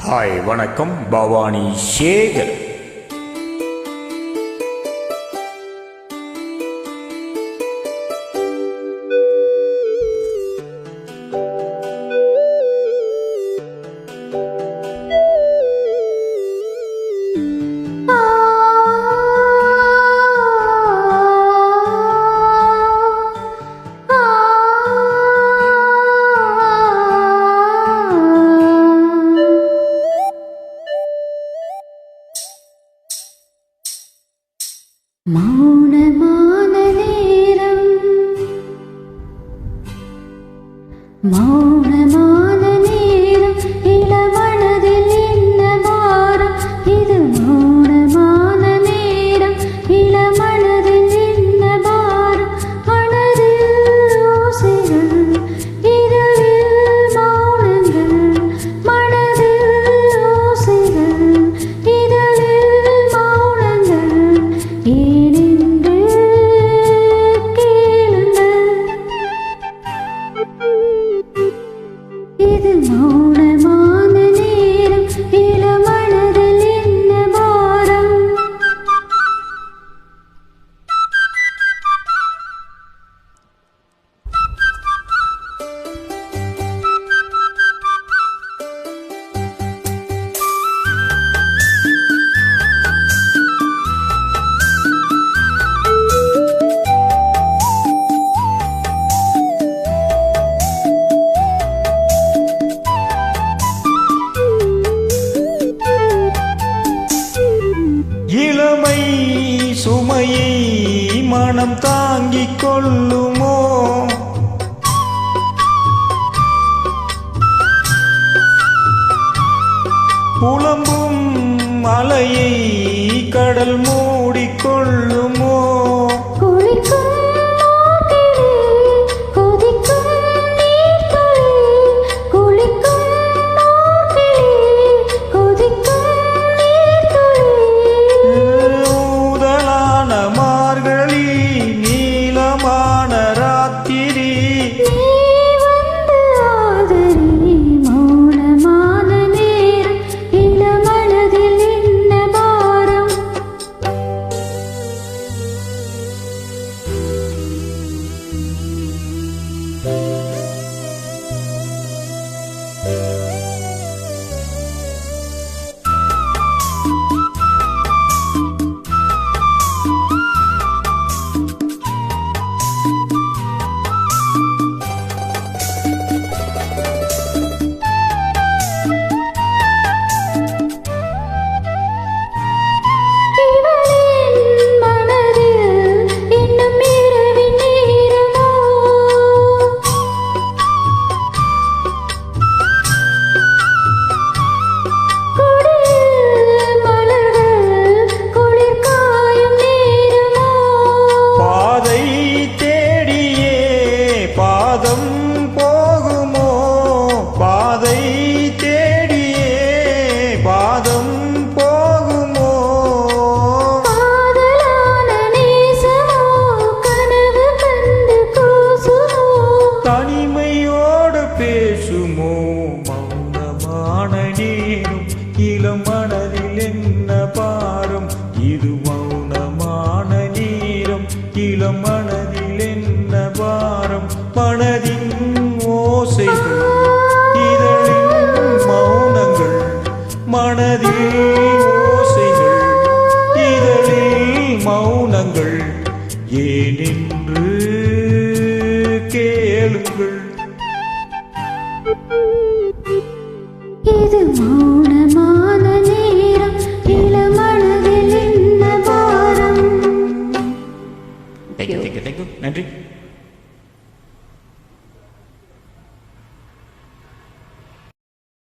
Hi வணக்கம் பவானி சேகர். மௌனமான நேரம், மௌனமான நேரம், இளமனதில் என்ன பாரம் இது? மௌனமான நேரம், இளமனதில் என்ன பாரம்? மனதில் ஓசைகள், இதழில் மௌனங்கள், மனதில் ஓசைகள், இதழில் மௌனங்கள். ஏனென்று கேளுங்கள், இது மௌனமான நேரம், இளமனதில் என்ன பாரம்? இளமை சுமையை மனம் தாங்கிக் கொள்ளுமோ? புலம்பும் அலையை கடல் மூடிக்கொள்ளுமோ? பேசுமோ மௌனமான நேரம், இளமனதில் என்ன பாரம் இது? மௌனமான நேரம், இளமனதில் என்ன பாரம்? மனதின் ஓசைகள், இதழின் மௌனங்கள், மனதில் ஓசைகள், இதழில் மௌனங்கள். ஏனென்று கேளுங்கள், இது மௌனமான நேரம், இளமனதில் என்ன பாரம்? நன்றி.